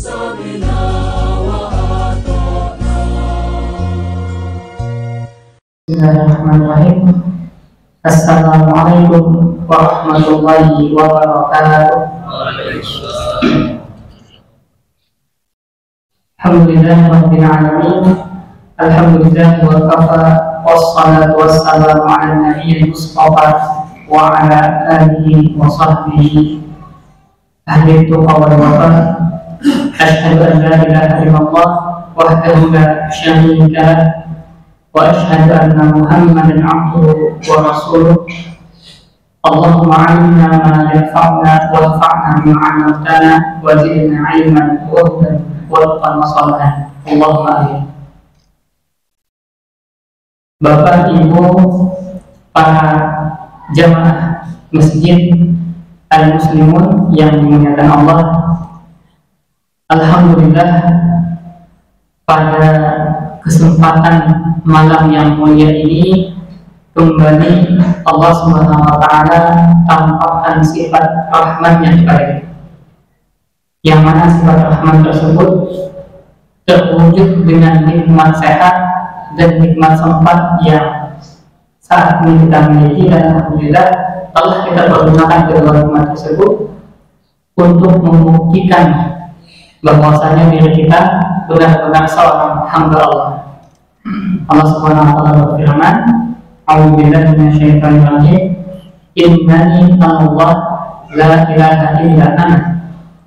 سمعنا وأطعنا. Bismillahirrahmanirrahim. Assalamualaikum warahmatullahi wabarakatuh. Alhamdulillah rabbil alamin. Alhamdulillah wa kafa wassalatu wassalamu ala nabiyil mustafa wa ala alihi wa sahbihi ahli tuqa wal wafa. Asyhadu an la ilaha illallah wahdahu la syarika lah wa asyhadu anna Muhammadan abduhu wa rasuluh. Allahumma 'allimna ma yanfa'una wanfa'na bima 'allamtana wa zidna 'ilman wa hudan wa taqwan wa salahan. Allahumma amin. Bapak, Ibu, para jamaah Masjid Al-Muslimun yang dimuliakan Allah, alhamdulillah pada kesempatan malam yang mulia ini kembali Allah Subhanahu wa taala tampakkan sifat rahmatnya kepada kita, yang mana sifat rahmat tersebut terwujud dengan nikmat sehat dan nikmat sempat yang saat ini kita miliki, dan alhamdulillah telah kita pergunakan kedua nikmat tersebut untuk membuktikan bahwasanya diri kita benar-benar seorang hamba Allah. Allah Subhanahu wa taala berfirman, "A'udzubillahi minasyaitonir rajim. Innani Allah la ilaha illa ana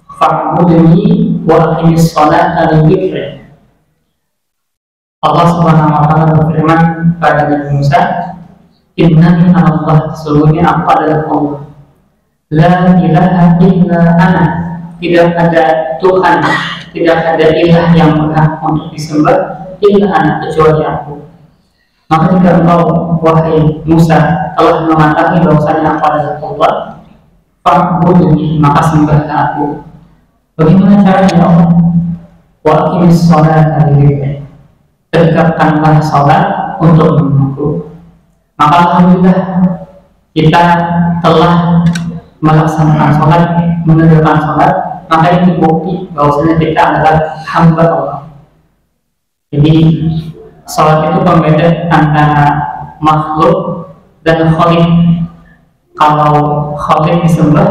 fa'budni wa aqimis sholata li dzikri." Allah Subhanahu wa taala berfirman pada Nabi Musa, "Innani Allah, sesungguhnya aku adalah Allah. La ilaha illa ana, tidak ada Tuhan, tidak ada ilah yang berhak untuk disembah illa ana, kecuali aku." Maka jika engkau, wahai Musa, telah mengatakan bahwasanya aku adalah Allah, fa'budni, maka sembahlah aku. Bagaimana caranya ya Allah? Wa aqimis sholata li dzikri, tegakkanlah sholat untuk menunggu. Maka alhamdulillah kita telah melaksanakan sholat, menegakkan sholat. Maka ini bukti bahwasanya kita adalah hamba Allah. Jadi sholat itu pembeda antara makhluk dan khaliq. Kalau khaliq disembah,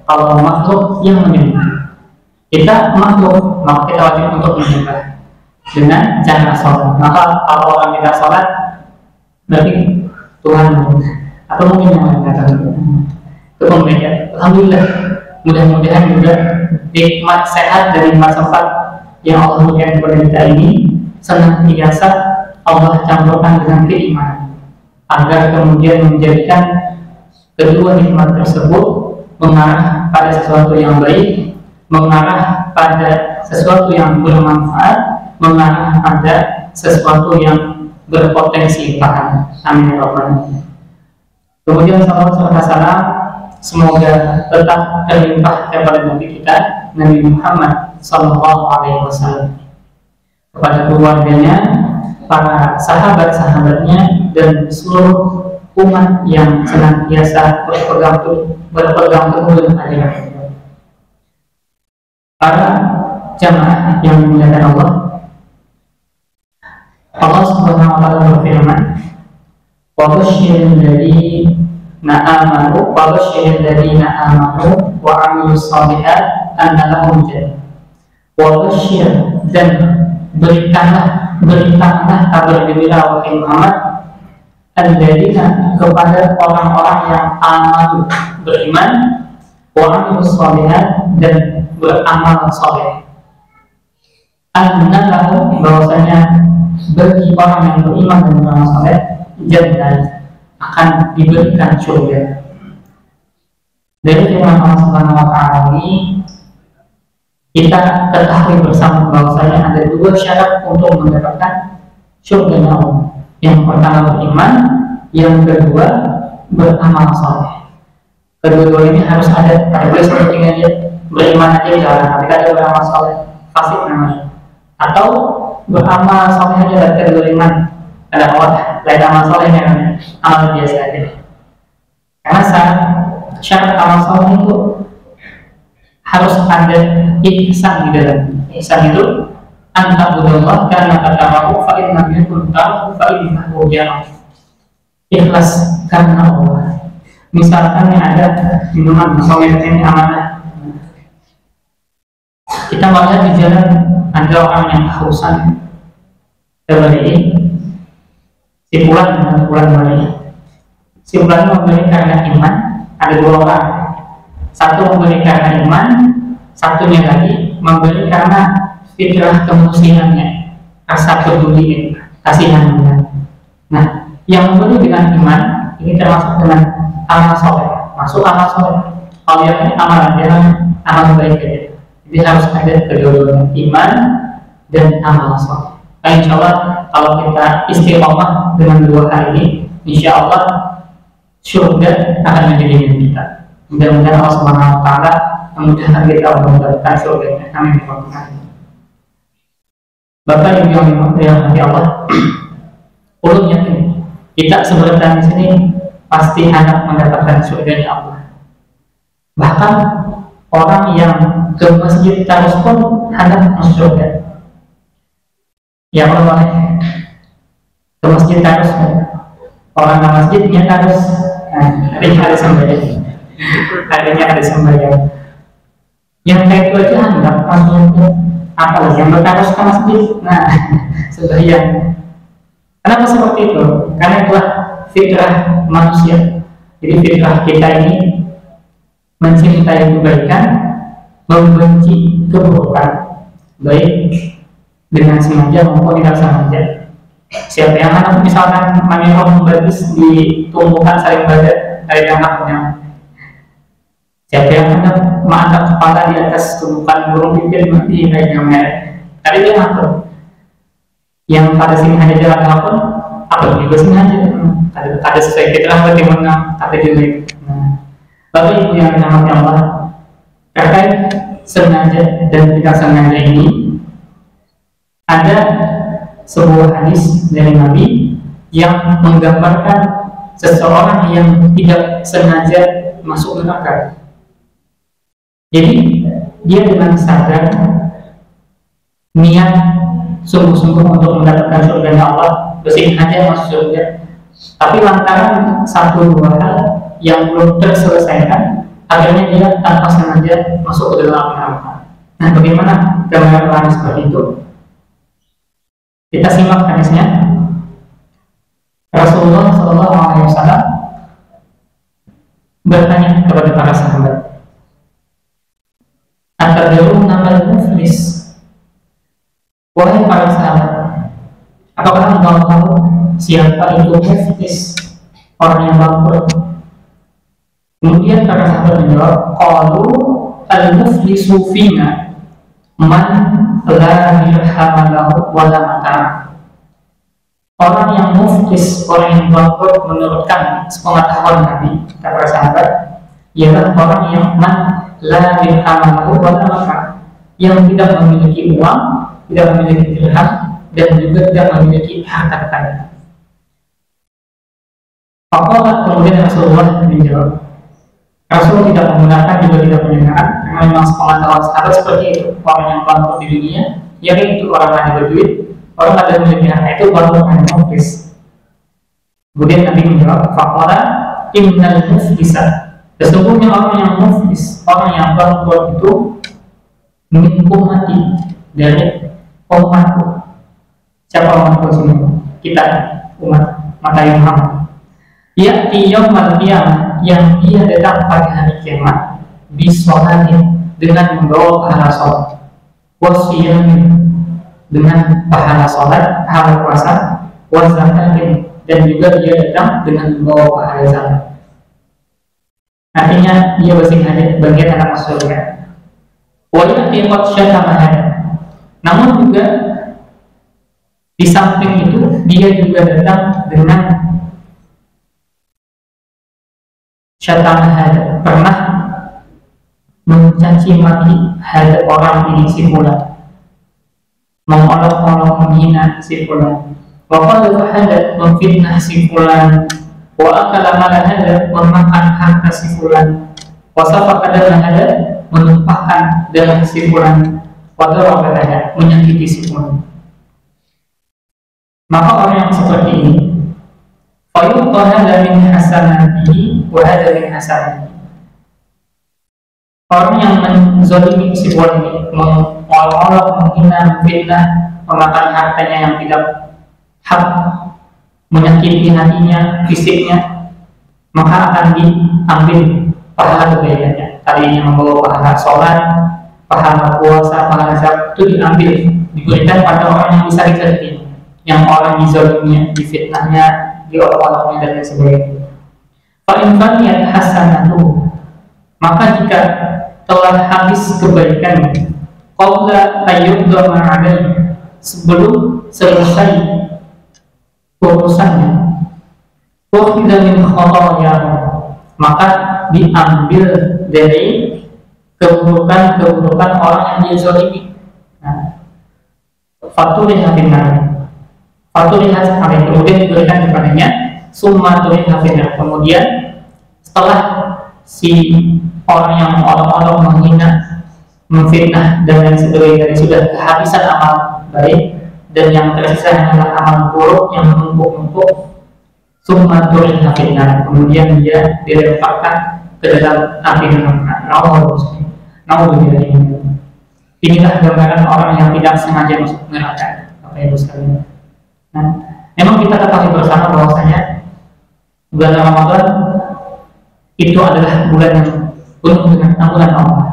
kalau makhluk yang menyembah. Kita makhluk, maka kita wajib untuk menyembah dengan cara sholat. Maka kalau orang tidak sholat, berarti Tuhan atau mungkin yang lain kata itu pembeda. Alhamdulillah, mudah-mudahan juga nikmat sehat dan nikmat sempat yang Allah berikan kepada kita ini senantiasa Allah campurkan dengan keimanan, agar kemudian menjadikan kedua nikmat tersebut mengarah pada sesuatu yang baik, mengarah pada sesuatu yang bermanfaat, mengarah pada sesuatu yang berpotensi pahala. Amin ya rabbal alamin. Kemudian salawat serta salam semoga tetap terlimpah kepada Nabi kita, Nabi Muhammad Sallallahu Alaihi Wasallam, kepada keluarganya, para sahabat-sahabatnya, dan seluruh umat yang senantiasa berpegang teguh dengan ajaran. Para jamaah yang dimuliakan Allah, Allah Subhanahu wa taala berfirman, "Wa basyiril ladzina amanu wa 'amilus shalihat anna lahum jannah." Wa basyir, dan berikanlah kabar gembira wahai Muhammad, alladzina, kepada orang-orang yang amanu, beriman, wa 'amilus shalihat, dan beramal saleh, anna lahum, bahwasanya bagi orang yang beriman dan beramal saleh, jannah, akan diberikan surga. Dari firman Allah Subhanahu wa taala ini kita ketahui bersama bahwasanya ada dua syarat untuk mendapatkan surga Allah. Yang pertama beriman, yang kedua beramal saleh. Kedua-dua ini harus ada. Tidak seperti aja beriman aja jalan, tapi ada beramal saleh, fasik namanya. Atau beramal saleh aja tidak beriman, ada lain amal saleh yang amal biasa aja. Karena syarat amal saleh itu harus ada ihsan di dalam. Ihsan itu anta'budallah karena katarahu fa in lam yakun tarahu fa innahu yarah. Ikhlas karena Allah. Misalkan yang ada minuman misalnya ini amanah, kita melihat di jalan ada orang yang kehausan, terbalik si pulang balik. Si pulang membeli karena iman. Ada dua orang, satu membeli karena iman, satunya lagi membeli karena fitrah kemanusiaannya, rasa peduli, kasihannya. Nah, yang membeli dengan iman ini termasuk dengan amal soleh, masuk amal soleh. Kalau yang ini amalan, jangan amal baik aja. Jadi harus ada kedua-duanya, iman dan amal soleh. Nah, insya Allah kalau kita istiqomah dengan dua hal ini, insya Allah surga akan menjadi milik kita. Mudah-mudahan Allah Subhanahu Wa Taala memudahkan kita untuk mendapatkan surga-Nya. Amin. Bapak Ibu yang hati Allah, ulun yakin kita sebenarnya di sini pasti hendak mendapatkan surga-Nya Allah. Bahkan orang yang ke masjid terus pun hendak masuk surga. Ya Allah, ke masjid terus, orang ke masjidnya terus, adanya ada sembahyang. Yang kayak itu aja hendak masuk, apalagi yang berterus ke masjid, nah sembahyang. Kenapa seperti itu? Karena itulah fitrah manusia. Jadi fitrah kita ini mencintai kebaikan, membenci keburukan, baik dengan sengaja maupun tidak sengaja. Siapa yang anak misalkan menyerom bagus di tumbuhan saling badan dari anaknya, siapa yang hendak mengangkat kepala di atas tumbukan burung pipit mati kayak merek, tadi dia ngatur. Yang pada sini hanya jalan apapun, apa juga sengaja, ada sesuai fitrah bagaimana, ada juga. Bapak Ibu yang dirahmati Allah, terkait sengaja dan tidak sengaja ini, ada sebuah hadis dari Nabi yang menggambarkan seseorang yang tidak sengaja masuk neraka. Jadi dia dengan sadar niat sungguh-sungguh untuk mendapatkan surga Allah, bersengaja masuk surga, tapi lantaran satu dua hal yang belum terselesaikan, akhirnya dia tanpa sengaja masuk ke dalam neraka. Nah, bagaimana gambaran seperti itu? Kita simak hadisnya. Rasulullah SAW bertanya kepada para sahabat, "Atadruna mal muflis?" Wahai para sahabat, apakah engkau tahu siapa itu muflis, orang yang bangkrut? Kemudian para sahabat menjawab, "Qalu al-muflisu fina man la dirham lahu wa la mata'." Orang yang muflis, orang yang bangkrut menurut kami, sepengetahuan kami, kata para sahabat, ialah orang yang man la dirham lahu wa la mata', yang tidak memiliki uang, tidak memiliki dirham, dan juga tidak memiliki harta kekayaan. Apakah kemudian Rasulullah menjawab, Rasul tidak menggunakan juga tidak menyatakan, karena memang sepengetahuan sahabat seperti itu. Orang yang bangkrut di dunia, yaitu orang yang berduit, orang ada memiliki harta, itu bangkrut hanya muflis. Kemudian Nabi menjawab, faqala innal muflisa, sesungguhnya orang yang muflis, orang yang bangkrut itu min ummati, dari umatku. Siapa umatku sini? Kita, umat mata yang Muhammad. Ya'ti yawmal qiyamah, yang dia datang pada hari kiamat, bisolatin, dengan membawa pahala sholat, wasiyamin, dengan pahala sholat, pahala puasa, wazakatin, dan juga dia datang dengan membawa pahala zakat. Artinya dia bersengaja bagian anak surga. Wa ya'ti qad syatama, namun juga di samping itu dia juga datang dengan syatama, pernah mencaci maki hadap orang ini si fulan, mengolok-olok menghina si fulan, wa qadha hadap memfitnah si fulan, wa akala mala hadap memakan harta si fulan, wa safaka dama hadap menumpahkan darah si fulan, wadaraba menyakiti si pembunuh. Maka orang yang seperti ini fayuqta hadza min hasanatihi wa hadza min hasanatihi. Orang yang menzalimi si pembunuh ini, mengolok-olok, menghina, memfitnah, memakan hartanya yang tidak hak, menyakiti hatinya, fisiknya, maka akan diambil pahala kebaikannya. Tadinya membawa pahala sholat, pahala puasa, pahala zakat, itu diambil, diberikan pada orang yang bisa dizalimi, yang orang dizaliminya, difitnahnya, diolok-oloknya dan lain sebagainya. Fa'in faniyat hasanatu, maka jika telah habis kebaikannya, qabla ayyubda ma'adai, sebelum selesai urusannya, wakhidha min khotoyahu, maka diambil dari keburukan-keburukan orang yang dia zalimi. Fatuliha finnar, fatuliha sampai kemudian diberikan kepadanya, summa tuliha finnar, kemudian setelah si orang yang mengolok-olok, menghina, memfitnah dan lain sebagainya sudah kehabisan amal baik dan yang tersisa hanyalah amal buruk yang menumpuk-numpuk, summa tuliha finnar, kemudian dia dilemparkan ke dalam api neraka. Inilah gambaran orang yang tidak sengaja masuk neraka. Bapak Ibu sekalian. Nah, memang kita ketahui bersama bahwasanya bulan Ramadan itu adalah bulan yang penuh dengan ampunan Allah.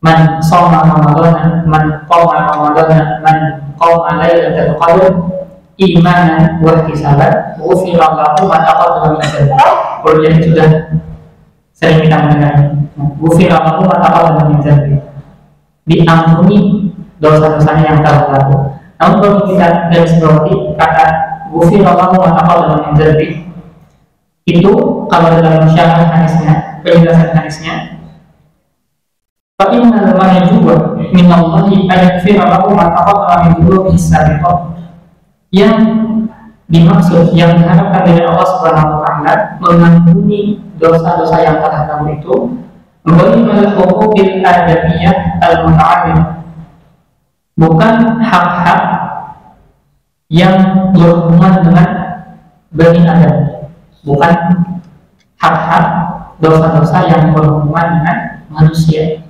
Man shoma Ramadan, man qama Ramadan, man qama lailatul qadr imanan wa ihtisaban, ghufira lahu ma taqaddama min dhanbihi. Kalau yang sudah sering kita mendengar, ghufira lahu ma taqaddama min dhanbihi, diampuni dosa-dosanya yang telah lalu. Namun kalau kita garis bawahi kata ghufira lahu ma taqaddama min dhanbihi, itu kalau dalam syarah hadisnya, penjelasan hadisnya, fa inna lamma yajuba min Allahi ayaghfira lahu ma taqaddama min dhunubihi as-sabiqah. Yang dimaksud, yang diharapkan dari Allah Subhanahu wa Ta'ala, mengampuni dosa-dosa yang telah lalu itu, memberi huquqil adabiyah al-muta'addid, bukan hak-hak yang berhubungan dengan Bani Adam, bukan hak-hak dosa-dosa yang berhubungan dengan manusia.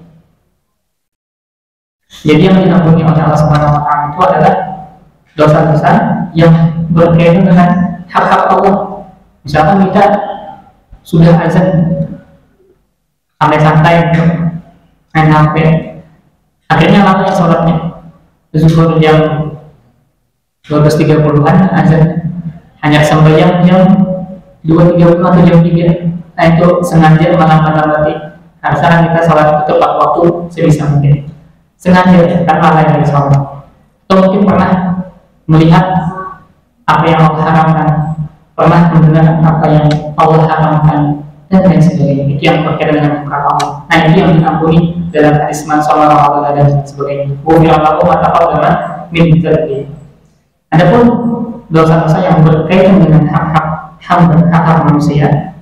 Jadi yang diampuni oleh Allah Subhanahu wa Ta'ala itu adalah dosa-dosa yang berkaitan dengan hak-hak Allah. Misalkan kita sudah azan santai main HP, akhirnya lama sholatnya, zuhur jam 12.30-an azan, hanya sembahyang jam 2.30 atau jam 3. Nah itu sengaja malam-malam harusnya kita sholat tepat waktu sebisa mungkin, sengaja karena lalai dari sholat. Atau mungkin pernah melihat apa yang Allah haramkan, pernah mendengar apa yang Allah haramkan dan lain sebagainya. Itu yang berkaitan dengan hak Allah. Nah itu yang diampuni dalam hadis man shoma Ramadan dan sebagainya. Ghufira lahu ma taqaddama min dhanbihi. Adapun dosa-dosa yang berkaitan dengan hak-hak hamba, hak-hak manusia,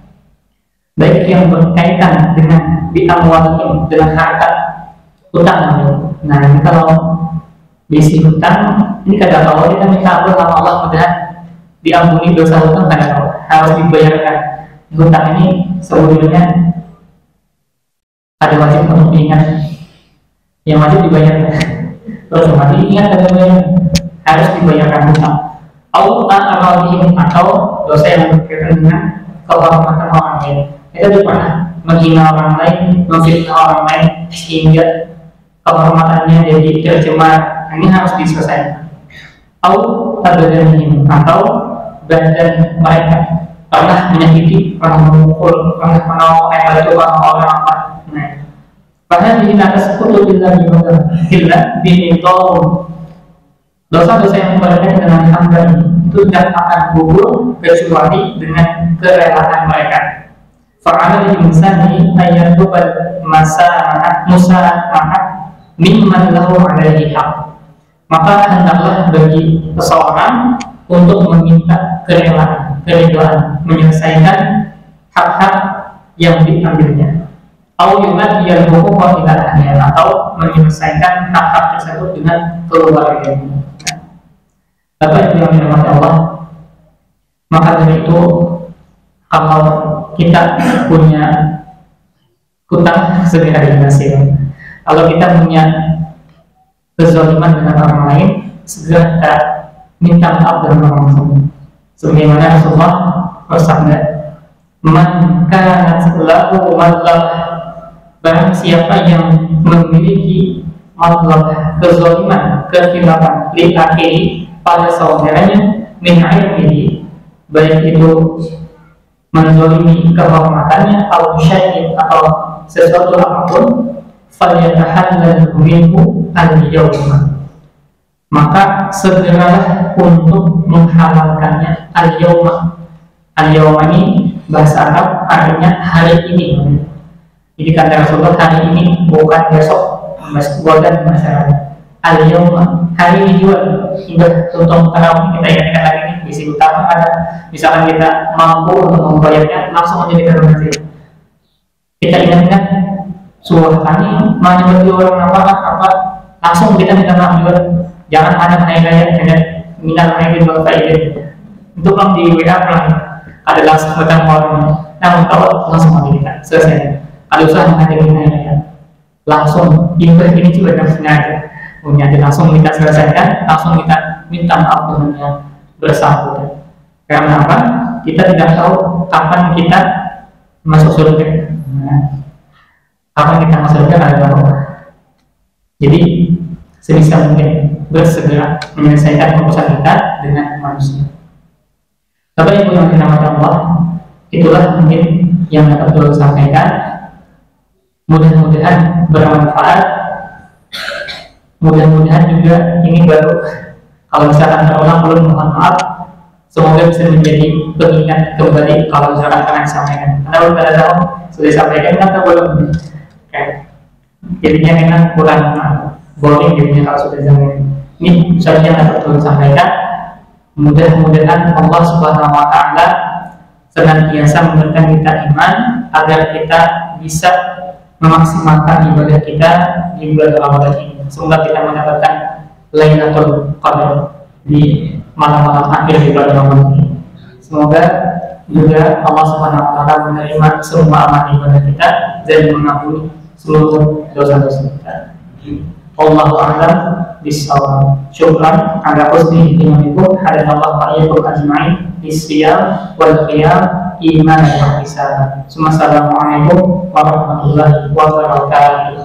baik yang berkaitan dengan bi'amwalihim, dengan harta utang. Nah ini kalau diisi hutang, ini kata Allah, kita minta ampun sama Allah, mudah diampuni dosa hutang, kata Allah harus dibayarkan. Hutang ini sebetulnya ada wajib untuk diingat, yang wajib dibayarkan. Terus wajib ingat ada bayar, harus dibayarkan hutang. Atau dosa yang berkaitan dengan kehormatan orang lain. Kita pernah menghina orang lain, memfitnah orang lain sehingga kehormatannya jadi tercemar. Ini harus diselesaikan. Atau badan mereka pernah menyakiti, pernah memukul, pernah memakai batu orang. Nah, padahal di atas kutu billahi illa binitol. Dosa-dosa yang berkaitan dengan hamba ini itu tidak akan gugur kecuali dengan kerelaan mereka. Fa'ala al-insani ayyatubal musa'ahat mimman lahu alaihi haq. Maka hendaklah bagi seseorang untuk meminta kerelaan, menyelesaikan hak-hak yang diambilnya. Au yu'addiyal huquqa ila ahliha, atau menyelesaikan hak-hak tersebut dengan keluarganya. Bapak Ibu yang dirahmati Allah, maka dari itu kalau kita punya hutang segera dilunasi. Kalau kita punya kezaliman dengan orang lain, segera kita minta maaf dengan orang lain. Sebagaimana Rasulullah bersabda, "Man kana lahu madlam," barang siapa yang memiliki madlam, kezaliman, kekhilafan li akhihi, pada saudaranya, min ilmihi, baik itu menzalimi kehormatannya atau syai'in, atau sesuatu apapun, falyatahallal minhu al-yawma, maka segeralah untuk menghalalkannya. Al-yawma, al-yawma ini bahasa Arab artinya hari ini. Jadi kata Rasulullah, hari ini, bukan besok, bukan masyarakat. Al-yawma, hari ini juga. Hingga contoh tarawih kita ingatkan lagi ini, misi utama ada, misalkan kita mampu untuk membayarnya, langsung aja kita donasi. Kita ingat-ingat surah tani, mana bagi orang apa, langsung kita minta maaf juga. Jangan ada kayak minta maaf juga kayak itu kan di WA kan ada langsung bertemu orangnya. Namun kalau langsung aja kita selesai. Kalau usaha ada yang langsung imbas ini juga nafsunya ada. Jadi langsung kita selesaikan, langsung kita minta maaf dengan yang bersangkutan. Karena apa? Kita tidak tahu kapan kita masuk surga. Kapan kita masuk surga ada tahu. Jadi sebisa mungkin bersegera menyelesaikan urusan kita dengan manusia. Bapak Ibu yang dirahmati Allah, itulah mungkin yang dapat saya sampaikan. Mudah-mudahan bermanfaat. Mudah-mudahan juga ini baru, kalau misalkan terulang perlu mohon maaf. Semoga bisa menjadi pengingat kembali kalau misalkan akan disampaikan. Karena belum pada tahun sudah disampaikan atau belum. Jadinya memang kurang boring jadinya kalau sudah disampaikan. Ini saja yang dapat saya sampaikan. Mudah-mudahan Allah Subhanahu Wa Taala senantiasa memberikan kita iman agar kita bisa memaksimalkan ibadah kita di bulan Ramadan ini. Semoga kita mendapatkan Lailatul Qadar di malam-malam akhir di bulan Ramadan ini. Semoga juga Allah Subhanahu Wa Taala menerima semua amal ibadah kita dan mengampuni seluruh dosa-dosa kita. Allahu a'lam bishawab. Syukran ala husni ihtimamikum. Hadanallahu wa iyyakum ajma'in bis-shiyam wal qiyam iman wa ihtisaban. Assalamualaikum warahmatullahi wabarakatuh.